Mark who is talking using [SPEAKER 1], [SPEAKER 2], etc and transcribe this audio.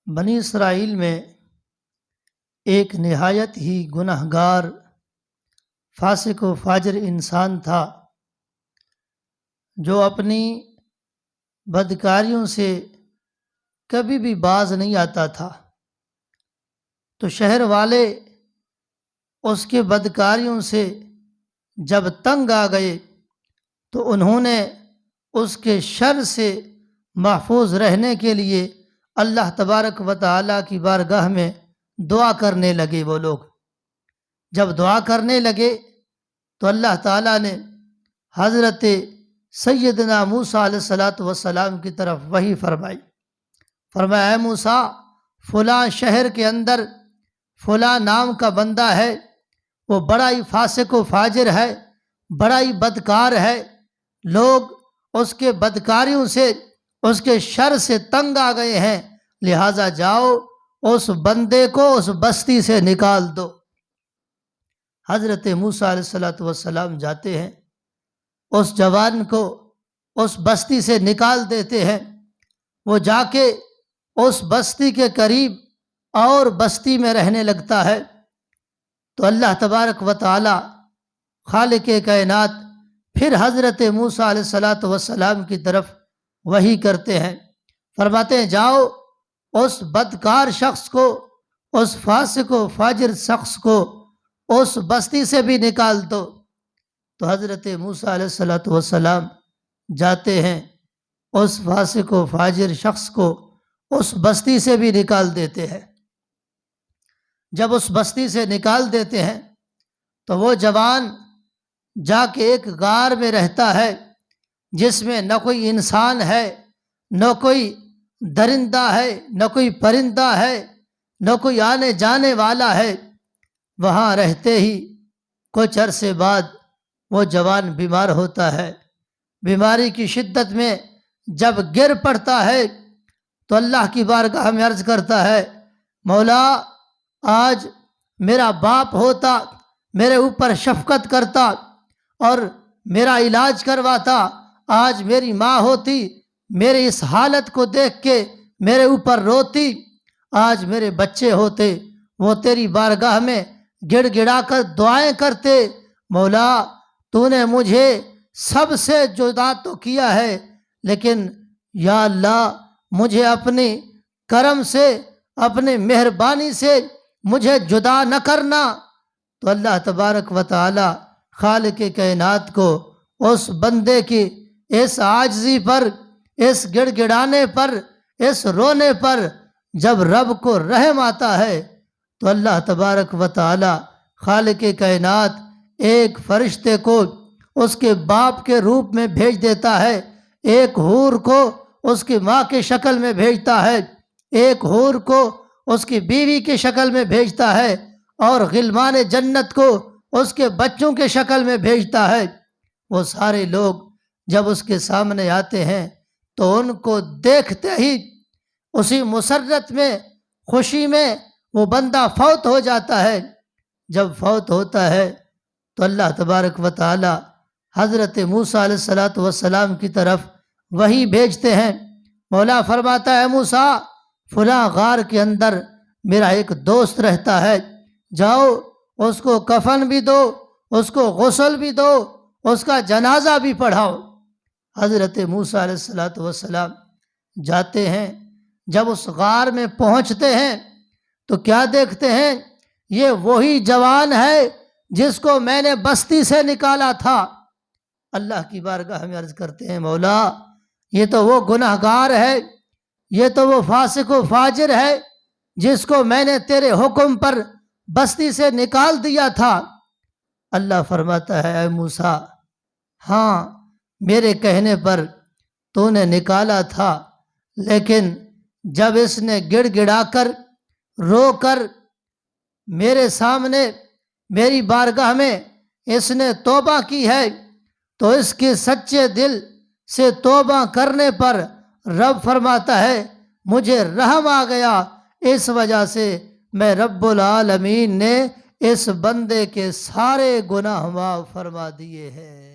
[SPEAKER 1] بنی اسرائیل میں ایک نہایت ہی گناہ گار فاسق و فاجر انسان تھا جو اپنی بدکاریوں سے کبھی بھی باز نہیں آتا تھا۔ تو شہر والے اس کے بدکاریوں سے جب تنگ آ گئے تو انہوں نے اس کے شر سے محفوظ رہنے کے لیے اللہ تبارک و تعالیٰ کی بارگاہ میں دعا کرنے لگے۔ وہ لوگ جب دعا کرنے لگے تو اللہ تعالیٰ نے حضرت سیدنا موسیٰ علیہ السلام کی طرف وحی فرمایا اے موسیٰ، فلاں شہر کے اندر فلاں نام کا بندہ ہے، وہ بڑا ہی فاسق و فاجر ہے، بڑا ہی بدکار ہے، لوگ اس کے بدکاریوں سے اس کے شر سے تنگ آ گئے ہیں، لہٰذا جاؤ اس بندے کو اس بستی سے نکال دو۔ حضرت موسیٰ علیہ السلام جاتے ہیں، اس جوان کو اس بستی سے نکال دیتے ہیں۔ وہ جا کے اس بستی کے قریب اور بستی میں رہنے لگتا ہے۔ تو اللہ تبارک و تعالی خالق کائنات پھر حضرت موسیٰ علیہ السلام کی طرف وحی کرتے ہیں، فرماتے ہیں جاؤ اس بدکار شخص کو، اس فاسق و فاجر شخص کو اس بستی سے بھی نکال دو۔ تو حضرت موسیٰ علیہ السلام جاتے ہیں، اس فاسق و فاجر شخص کو اس بستی سے بھی نکال دیتے ہیں۔ جب اس بستی سے نکال دیتے ہیں تو وہ جوان جا کے ایک غار میں رہتا ہے جس میں نہ کوئی انسان ہے، نہ کوئی درندہ ہے، نہ کوئی پرندہ ہے، نہ کوئی آنے جانے والا ہے۔ وہاں رہتے ہی کچھ عرصے بعد وہ جوان بیمار ہوتا ہے۔ بیماری کی شدت میں جب گر پڑتا ہے تو اللہ کی بارگاہ میں عرض کرتا ہے مولا، آج میرا باپ ہوتا میرے اوپر شفقت کرتا اور میرا علاج کرواتا، آج میری ماں ہوتی میری اس حالت کو دیکھ کے میرے اوپر روتی، آج میرے بچے ہوتے وہ تیری بارگاہ میں گڑ گڑا کر دعائیں کرتے، مولا تو نے مجھے سب سے جدا تو کیا ہے، لیکن یا اللہ مجھے اپنی کرم سے، اپنی مہربانی سے مجھے جدا نہ کرنا۔ تو اللہ تبارک و تعالی خالق کائنات کو اس بندے کی اس عاجزی پر، اس گڑ گڑانے پر، اس رونے پر جب رب کو رحم آتا ہے تو اللہ تبارک و تعالی خالق کائنات ایک فرشتے کو اس کے باپ کے روپ میں بھیج دیتا ہے، ایک حور کو اس کی ماں کی شکل میں بھیجتا ہے، ایک حور کو اس کی بیوی کی شکل میں بھیجتا ہے، اور غلمان جنت کو اس کے بچوں کی شکل میں بھیجتا ہے۔ وہ سارے لوگ جب اس کے سامنے آتے ہیں تو ان کو دیکھتے ہی اسی مسرت میں، خوشی میں وہ بندہ فوت ہو جاتا ہے۔ جب فوت ہوتا ہے تو اللہ تبارک و تعالی حضرت موسیٰ علیہ السلام کی طرف وحی بھیجتے ہیں۔ مولا فرماتا ہے موسیٰ، فلاں غار کے اندر میرا ایک دوست رہتا ہے، جاؤ اس کو کفن بھی دو، اس کو غسل بھی دو، اس کا جنازہ بھی پڑھاؤ۔ حضرت موسیٰ علیہ السلام جاتے ہیں، جب اس غار میں پہنچتے ہیں تو کیا دیکھتے ہیں؟ یہ وہی جوان ہے جس کو میں نے بستی سے نکالا تھا۔ اللہ کی بارگاہ میں عرض کرتے ہیں مولا، یہ تو وہ گناہ گار ہے، یہ تو وہ فاسق و فاجر ہے جس کو میں نے تیرے حکم پر بستی سے نکال دیا تھا۔ اللہ فرماتا ہے اے موسیٰ، ہاں میرے کہنے پر تو نے نکالا تھا، لیکن جب اس نے گڑ گڑا کر رو کر میرے سامنے میری بارگاہ میں اس نے توبہ کی ہے تو اس کے سچے دل سے توبہ کرنے پر رب فرماتا ہے مجھے رحم آ گیا، اس وجہ سے میں رب العالمین نے اس بندے کے سارے گناہ معاف فرما دیے ہیں۔